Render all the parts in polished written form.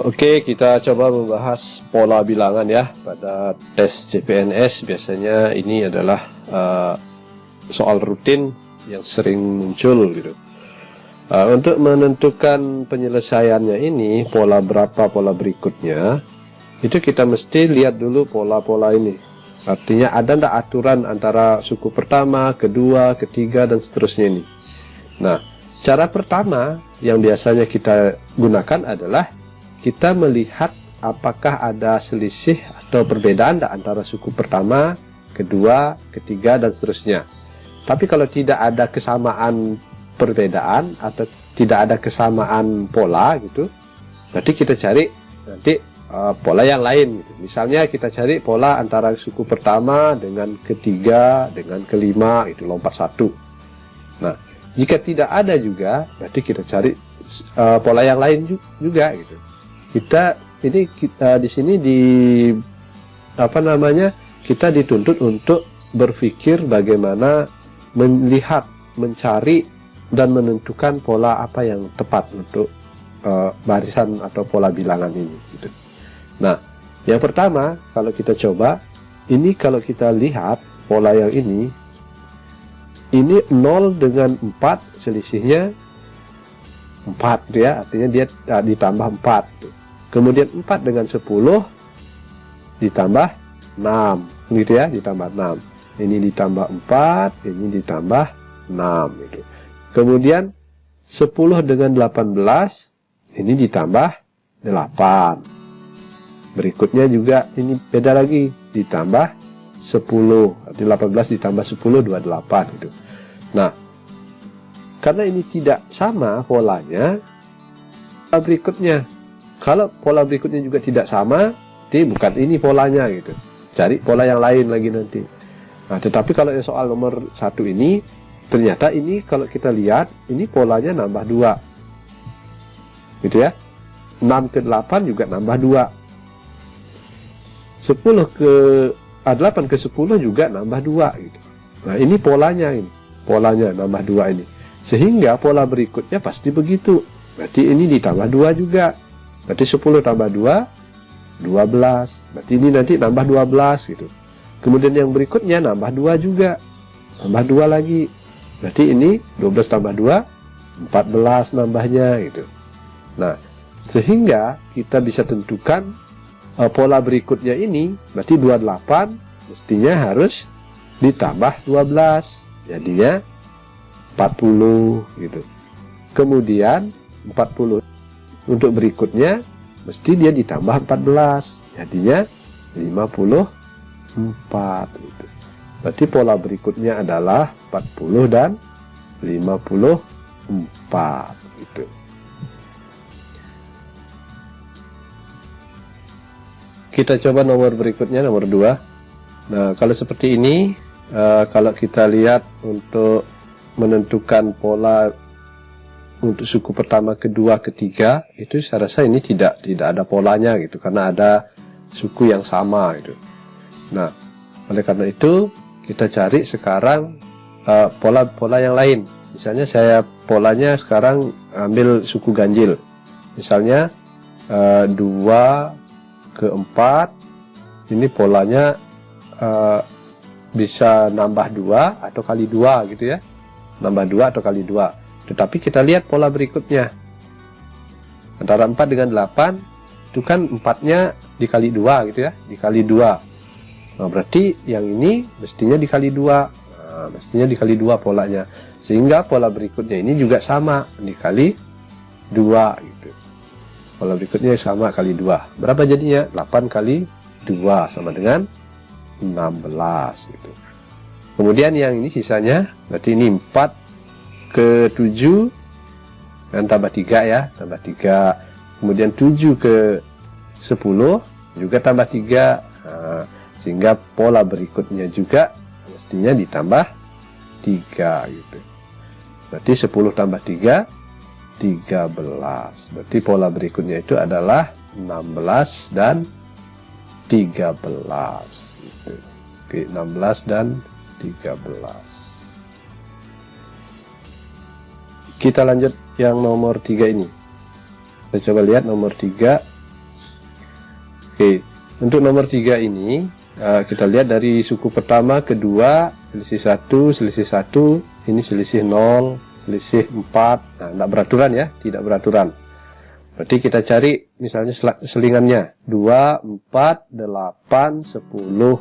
Oke, kita coba membahas pola bilangan ya. Pada tes CPNS biasanya ini adalah soal rutin yang sering muncul gitu. Untuk menentukan penyelesaiannya ini, pola berapa pola berikutnya, itu kita mesti lihat dulu pola-pola ini. Artinya ada ndak aturan antara suku pertama, kedua, ketiga, dan seterusnya ini. Nah, cara pertama yang biasanya kita gunakan adalah kita melihat apakah ada selisih atau perbedaan antara suku pertama, kedua, ketiga, dan seterusnya. Tapi kalau tidak ada kesamaan perbedaan atau tidak ada kesamaan pola gitu, berarti kita cari nanti pola yang lain gitu. Misalnya kita cari pola antara suku pertama dengan ketiga dengan kelima, itu lompat satu. Nah, jika tidak ada juga, berarti kita cari pola yang lain juga gitu. Kita di sini kita dituntut untuk berpikir bagaimana melihat, mencari dan menentukan pola apa yang tepat untuk barisan atau pola bilangan ini gitu. Nah, yang pertama kalau kita coba ini, kalau kita lihat pola yang ini 0 dengan 4 selisihnya 4 ya, artinya dia ditambah 4 gitu. Kemudian 4 dengan 10 ditambah 6 gitu ya, ditambah 6. Ini ditambah 4, ini ditambah 6 gitu. Kemudian 10 dengan 18 ini ditambah 8. Berikutnya juga ini beda lagi, ditambah 10. Arti 18 ditambah 10 28 gitu. Nah, karena ini tidak sama polanya, berikutnya kalau pola berikutnya juga tidak sama, bukan ini polanya gitu. Cari pola yang lain lagi nanti. Nah, tetapi kalau soal nomor 1 ini, ternyata ini kalau kita lihat, ini polanya nambah 2. Gitu ya. 6 ke 8 juga nambah 2. 8 ke 10 juga nambah 2 gitu. Nah, ini polanya ini. Polanya nambah 2 ini. Sehingga pola berikutnya pasti begitu. Berarti ini ditambah 2 juga. Berarti 10 tambah 2, 12. Berarti ini nanti nambah 12 gitu. Kemudian yang berikutnya nambah 2 juga. Nambah 2 lagi. Berarti ini 12 tambah 2, 14 nambahnya gitu. Nah, sehingga kita bisa tentukan pola berikutnya ini, berarti 28 mestinya harus ditambah 12. Jadinya 40 gitu. Kemudian 40 untuk berikutnya mesti dia ditambah 14. Jadinya 54 gitu. Berarti pola berikutnya adalah 40 dan 54 gitu. Kita coba nomor berikutnya, nomor 2. Nah, kalau seperti ini, kalau kita lihat untuk menentukan pola untuk suku pertama, kedua, ketiga, itu saya rasa ini tidak ada polanya gitu, karena ada suku yang sama gitu. Nah, oleh karena itu kita cari sekarang pola-pola yang lain. Misalnya saya polanya sekarang ambil suku ganjil. Misalnya 2 ke 4, ini polanya bisa nambah 2 atau kali 2 gitu ya. Nambah 2 atau kali 2. Tetapi kita lihat pola berikutnya. Antara 4 dengan 8, itu kan 4-nya dikali 2 gitu ya. Dikali 2. Nah, berarti yang ini mestinya dikali 2. Nah, mestinya dikali 2 polanya. Sehingga pola berikutnya ini juga sama. Dikali 2 gitu. Pola berikutnya sama kali 2. Berapa jadinya? 8 kali 2 sama dengan 16 gitu. Kemudian yang ini sisanya, berarti ini 4 ke 7 dan tambah 3 ya, tambah 3. Kemudian 7 ke 10 juga tambah 3. Nah, sehingga pola berikutnya juga mestinya ditambah 3 gitu. Berarti 10 tambah 3 13. Berarti pola berikutnya itu adalah 16 dan 13 gitu. Oke, 16 dan 13. Kita lanjut yang nomor 3 ini. Kita coba lihat nomor 3. Oke, untuk nomor 3 ini kita lihat dari suku pertama, kedua, selisih 1, selisih 1, ini selisih 0, selisih 4. Nah, tidak beraturan ya, tidak beraturan. Berarti kita cari misalnya selingannya 2, 4, 8, 10,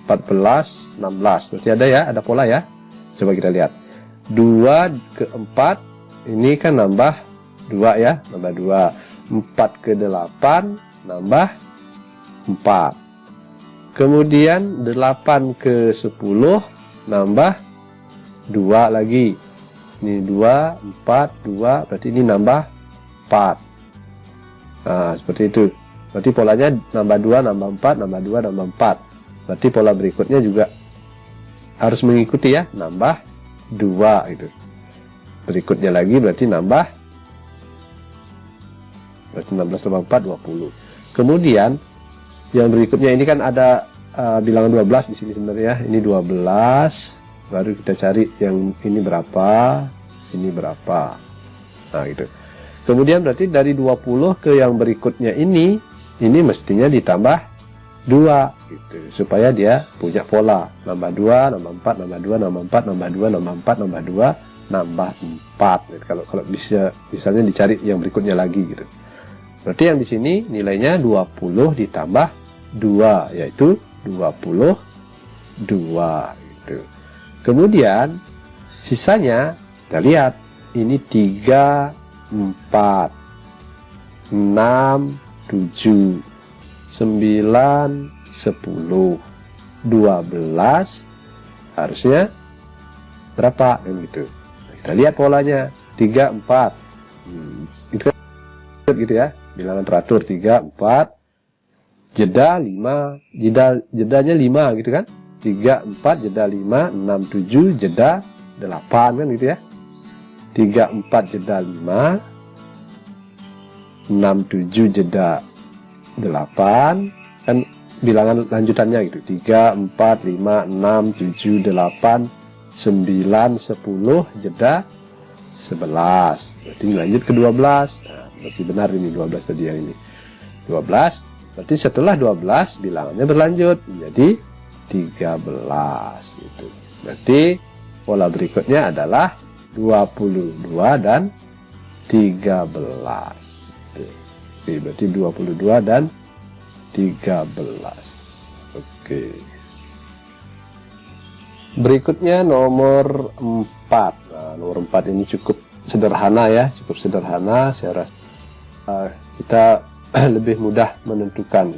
14, 16. Berarti ada ya, ada pola ya. Coba kita lihat. 2 ke 4 ini kan nambah 2 ya, nambah 2. 4 ke 8 nambah 4. Kemudian 8 ke 10 nambah 2 lagi. Ini 2, 4, 2, berarti ini nambah 4. Nah, seperti itu. Berarti polanya nambah 2, nambah 4, nambah 2, nambah 4. Berarti pola berikutnya juga harus mengikuti ya, nambah 2 gitu. Berikutnya lagi berarti nambah, berarti 16 tambah 4, 20. Kemudian yang berikutnya ini kan ada bilangan 12 di sini sebenarnya. Ini 12. Baru kita cari yang ini berapa, ini berapa. Nah, gitu. Kemudian berarti dari 20 ke yang berikutnya ini mestinya ditambah 2 gitu, supaya dia punya pola. Nambah 2, nambah 4, nambah 2, nambah 4, nambah 2, nambah 4, nambah 2, nambah 4. Gitu. Kalau bisa misalnya dicari yang berikutnya lagi gitu. Berarti yang di sini nilainya 20 ditambah 2, yaitu 22 gitu. Kemudian sisanya kita lihat ini 3, 4, 6, 7, 9, 10, 12, harusnya berapa kan gitu. Kita lihat polanya 3, 4. Itu kan gitu ya, bilangan teratur 3, 4, jeda 5, jedanya 5 gitu kan. 3, 4, jeda 5, 6, 7, jeda 8 kan gitu ya. 3, 4, jeda 5, 6, 7, jeda 8, kan bilangan lanjutannya gitu. 3, 4, 5, 6, 7, 8, 9, 10, jeda 11. Berarti lanjut ke 12. Nah, berarti benar ini 12 tadi yang ini. 12, berarti setelah 12 bilangannya berlanjut menjadi 13 itu. Berarti pola berikutnya adalah 22 dan 13 itu. Oke, berarti 22 dan 13. Oke. Berikutnya nomor 4. Nah, nomor 4 ini cukup sederhana ya, cukup sederhana. Saya rasa kita lebih mudah menentukan.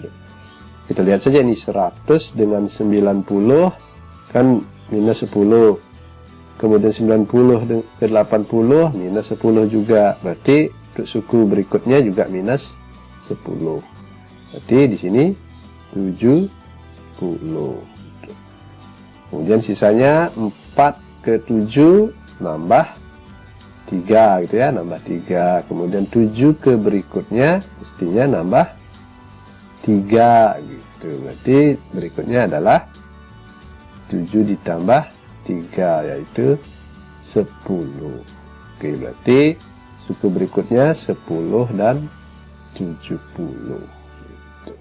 Kita lihat saja ini 100 dengan 90 kan minus 10. Kemudian 90 ke 80 minus 10 juga. Berarti untuk suku berikutnya juga minus 10. Berarti di sini 70. Kemudian sisanya 4 ke 7 nambah 3 gitu ya, nambah 3. Kemudian 7 ke berikutnya mestinya nambah 3 gitu. Berarti berikutnya adalah 7 ditambah 3 yaitu 10. Oke, berarti suku berikutnya 10 dan 70 gitu.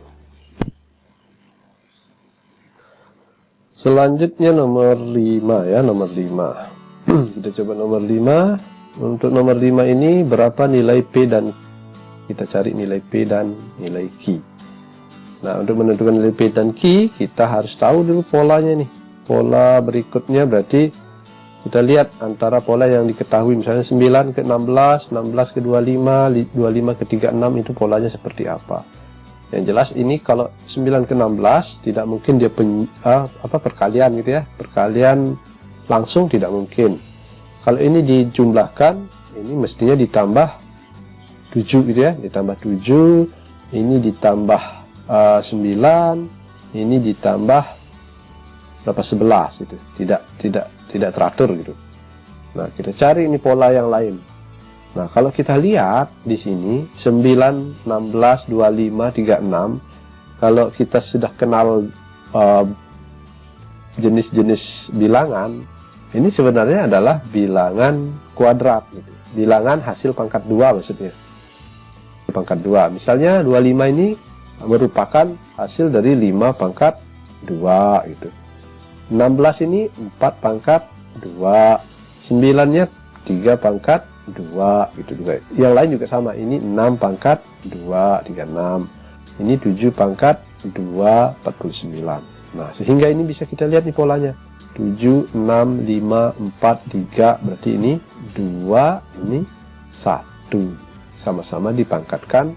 Selanjutnya nomor 5 ya, nomor 5. Kita coba nomor 5. Untuk nomor 5 ini berapa nilai P dan kita cari nilai P dan nilai Q. Nah, untuk menentukan nilai P dan Q kita harus tahu dulu polanya nih. Pola berikutnya berarti kita lihat antara pola yang diketahui, misalnya 9 ke 16, 16 ke 25, 25 ke 36 itu polanya seperti apa. Yang jelas ini kalau 9 ke 16 tidak mungkin dia perkalian gitu ya. Perkalian langsung tidak mungkin. Kalau ini dijumlahkan, ini mestinya ditambah 7 gitu ya, ditambah 7, ini ditambah 9, ini ditambah berapa 11 itu. Tidak teratur gitu. Nah, kita cari ini pola yang lain. Nah, kalau kita lihat di sini 9, 16, 25, 36, kalau kita sudah kenal jenis-jenis bilangan, ini sebenarnya adalah bilangan kuadrat gitu. Bilangan hasil pangkat 2 maksudnya. Pangkat 2. Misalnya 25 ini merupakan hasil dari 5 pangkat 2 gitu. 16 ini 4 pangkat 2. 9-nya 3 pangkat 2 gitu juga. Yang lain juga sama. Ini 6 pangkat 2, 36. Ini 7 pangkat 2, 49. Nah, sehingga ini bisa kita lihat nih polanya. 7, 6, 5, 4, 3. Berarti ini 2, ini 1. Sama-sama dipangkatkan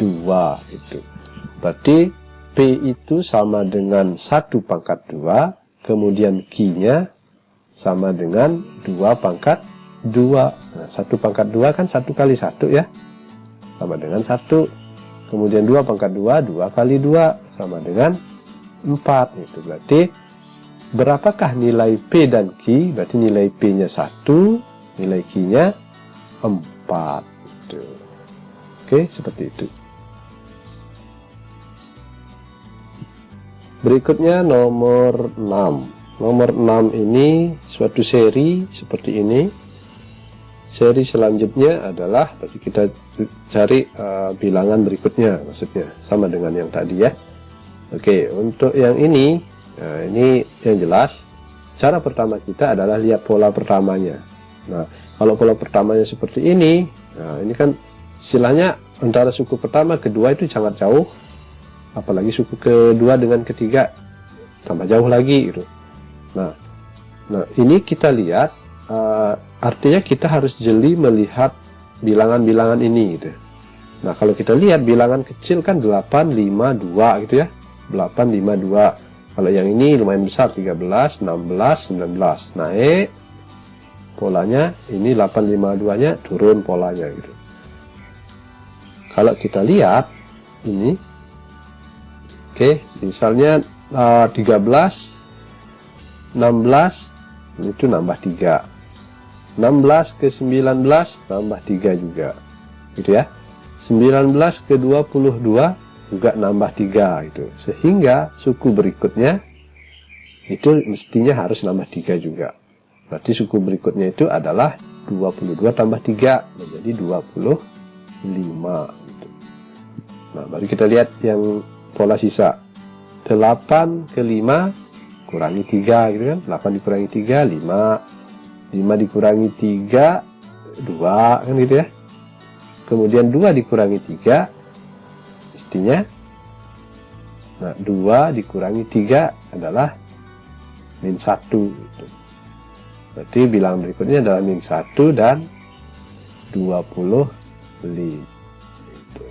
2 itu. Berarti P itu sama dengan 1 pangkat 2. Kemudian Q-nya sama dengan 2 pangkat 2. Nah, 1 pangkat 2 kan 1 kali 1 ya. Sama dengan 1. Kemudian 2 pangkat 2, 2 kali 2. Sama dengan 4. Itu berarti berapakah nilai P dan Q? Berarti nilai P-nya 1, nilai Q-nya 4. Gitu. Oke, seperti itu. Berikutnya nomor 6. Nomor 6 ini suatu seri seperti ini. Seri selanjutnya adalah, berarti kita cari bilangan berikutnya, maksudnya sama dengan yang tadi ya. Oke, untuk yang ini, nah ini yang jelas. Cara pertama kita adalah lihat pola pertamanya. Nah, kalau pola pertamanya seperti ini, nah ini kan istilahnya antara suku pertama kedua itu sangat jauh. Apalagi suku kedua dengan ketiga tambah jauh lagi gitu. Nah ini kita lihat, artinya kita harus jeli melihat bilangan-bilangan ini gitu. Nah, kalau kita lihat bilangan kecil kan 8, 5, 2 gitu ya. 8, 5, 2. Kalau yang ini lumayan besar, 13, 16, 19. Naik polanya, ini 8, 5, 2-nya turun polanya gitu. Kalau kita lihat ini, oke, misalnya 13, 16 itu nambah 3. 16 ke 19 nambah 3 juga. Gitu ya. 19 ke 22 juga nambah 3 gitu. Sehingga suku berikutnya itu mestinya harus nambah 3 juga. Berarti suku berikutnya itu adalah 22 tambah 3 menjadi 25 gitu. Nah, baru kita lihat yang pola sisa. 8 ke 5 kurangi 3 gitu kan. 8 dikurangi 3 5. 5 dikurangi 3 2 kan gitu ya. Kemudian 2 dikurangi 3 mestinya, nah 2 dikurangi 3 adalah min 1 gitu. Berarti bilangan berikutnya adalah min 1 dan 25 gitu.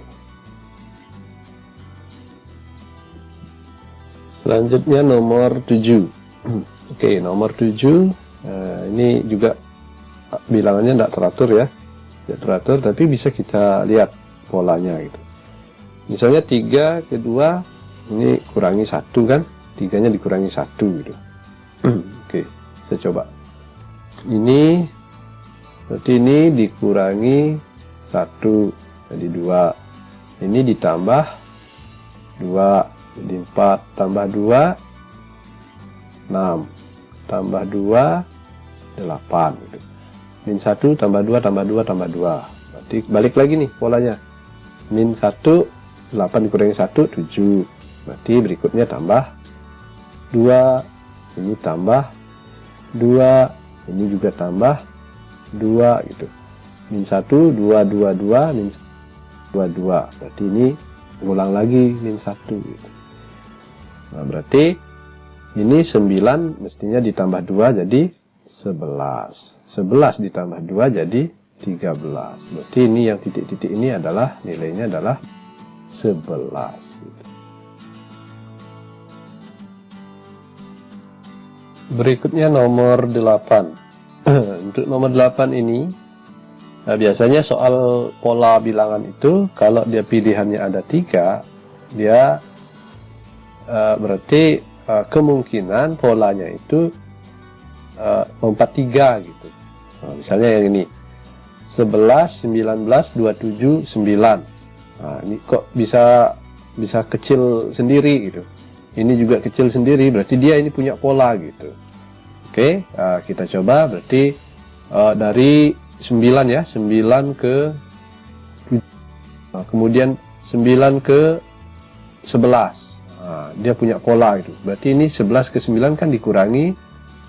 Selanjutnya nomor 7. Oke, nomor 7 ini juga bilangannya tidak teratur ya, tidak teratur, tapi bisa kita lihat polanya gitu. Misalnya 3 ke 2 ini kurangi 1 kan, 3-nya dikurangi 1 gitu. Oke, saya coba. Ini berarti ini dikurangi 1 jadi 2. Ini ditambah 2 jadi 4 tambah 2 6 tambah 2 8 gitu. Min 1 tambah 2 tambah 2 tambah 2. Berarti balik lagi nih polanya. Min 1 8 dikurangi 1 7. Berarti berikutnya tambah 2, ini tambah 2, ini juga tambah 2 gitu. Min 1 2 2 2 min 2 2. Berarti ini ngulang lagi min 1 gitu. Nah, berarti ini 9 mestinya ditambah 2 jadi 11. 11 ditambah 2 jadi 13. Berarti ini yang titik-titik ini adalah nilainya adalah 11 gitu. Berikutnya nomor 8. Untuk nomor 8 ini, nah biasanya soal pola bilangan itu kalau dia pilihannya ada 3, dia berarti kemungkinan polanya itu lompat 3 gitu. Nah, misalnya yang ini 11, 19, 27, 9. Nah, ini kok bisa kecil sendiri gitu. Ini juga kecil sendiri, berarti dia ini punya pola gitu. Oke, kita coba berarti dari 9 ya, 9 ke 7. Nah, kemudian 9 ke 11. Nah, dia punya pola gitu. Berarti ini 11 ke 9 kan dikurangi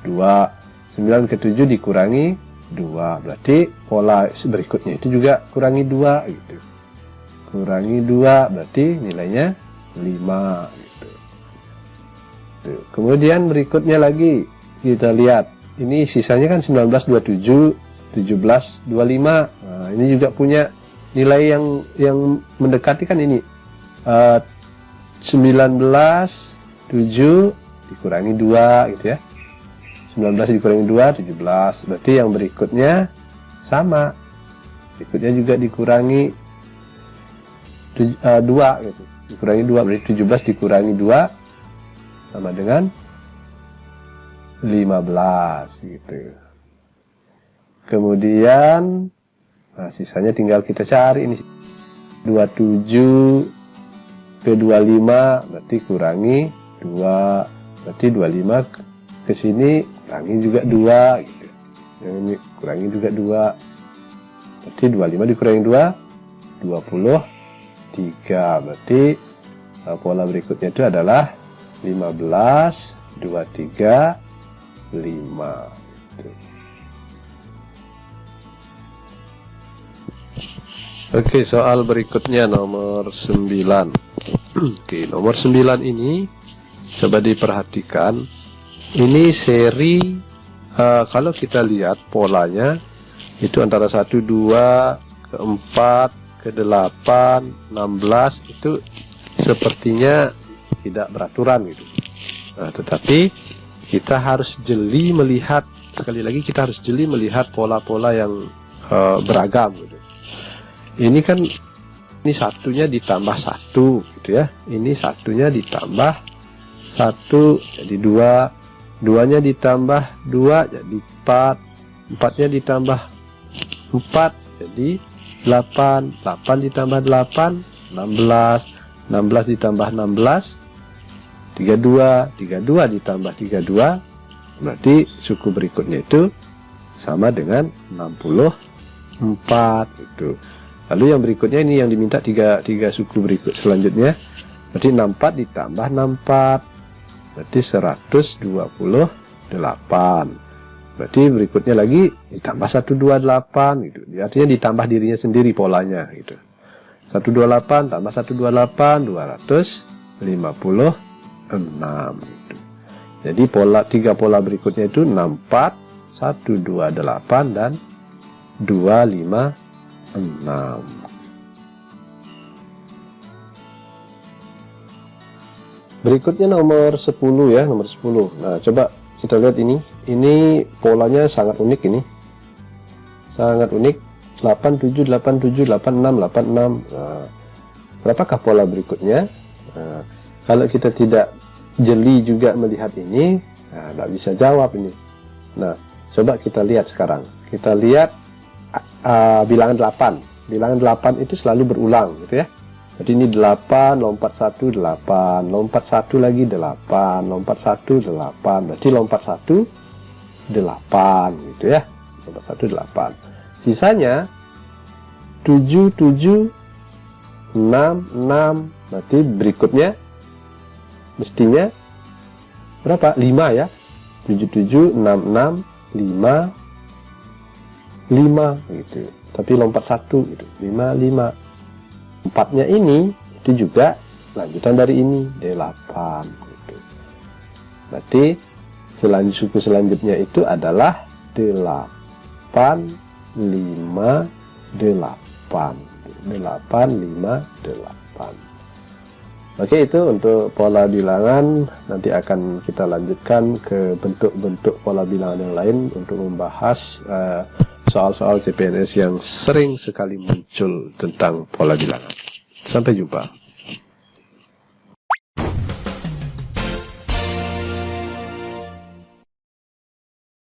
2. 9 ke 7 dikurangi 2. Berarti pola berikutnya itu juga kurangi 2 gitu. Kurangi 2 berarti nilainya 5 gitu. Tuh. Kemudian berikutnya lagi kita lihat, ini sisanya kan 19, 27, 17, 25. Nah, ini juga punya nilai yang mendekati kan ini. 19, 7 dikurangi 2 gitu ya. 19 dikurangi 2, 17. Berarti yang berikutnya sama. Berikutnya juga dikurangi 2 gitu. Dikurangi 2 berarti 17 dikurangi 2 sama dengan 15 gitu. Kemudian sisanya tinggal kita cari ini. 27 ke 25 berarti kurangi 2. Berarti 25 ke sini kurangi juga 2 gitu. Yang ini kurangi juga 2. Berarti 25 dikurangi 2 23. Berarti pola berikutnya itu adalah 15, 23, 5 gitu. Oke, soal berikutnya nomor 9. Oke, nomor 9 ini coba diperhatikan. Ini seri kalau kita lihat polanya itu antara 1, 2, ke 4, ke 8, 16 itu sepertinya tidak beraturan gitu. Nah, tetapi kita harus jeli melihat, sekali lagi kita harus jeli melihat pola-pola yang beragam gitu. Ini kan ini satunya ditambah 1 gitu ya. Ini satunya ditambah 1 jadi 2, 2-nya ditambah 2 jadi 4, 4-nya ditambah 4 jadi 8, 8 ditambah 8 16, 16 ditambah 16 32, 32 ditambah 32 berarti suku berikutnya itu sama dengan 64 itu. Lalu yang berikutnya ini yang diminta tiga suku berikut selanjutnya. Berarti 64 ditambah 64. Berarti 128. Berarti berikutnya lagi ditambah 128 gitu. Artinya ditambah dirinya sendiri polanya gitu. 128 tambah 128 256 gitu. Jadi tiga pola berikutnya itu 64, 128 dan 256. Berikutnya nomor 10 ya, nomor 10. Nah, coba kita lihat ini. Ini polanya sangat unik ini. Sangat unik. 87, 87, 86, 86. Nah, berapakah pola berikutnya? Nah, kalau kita tidak jeli juga melihat ini, nah, tidak bisa jawab ini. Nah, coba kita lihat sekarang. Kita lihat bilangan 8. Bilangan 8 itu selalu berulang gitu ya. Jadi ini 8, lompat 1, 8, lompat 1 lagi 8, lompat 1, 8. Berarti lompat 1, 8 gitu ya. Lompat 1, 8. Sisanya 7, 7, 6, 6. Berarti berikutnya mestinya berapa? 5 ya. 7, 7, 6, 6, 5 gitu. Tapi lompat 1 gitu. 5, 5. 4-nya ini itu juga lanjutan dari ini 8 gitu. Berarti suku selanjutnya itu adalah 8, 5, 8. 8, 5, 8. Oke, itu untuk pola bilangan. Nanti akan kita lanjutkan ke bentuk-bentuk pola bilangan yang lain untuk membahas soal-soal CPNS yang sering sekali muncul tentang pola bilangan. Sampai jumpa.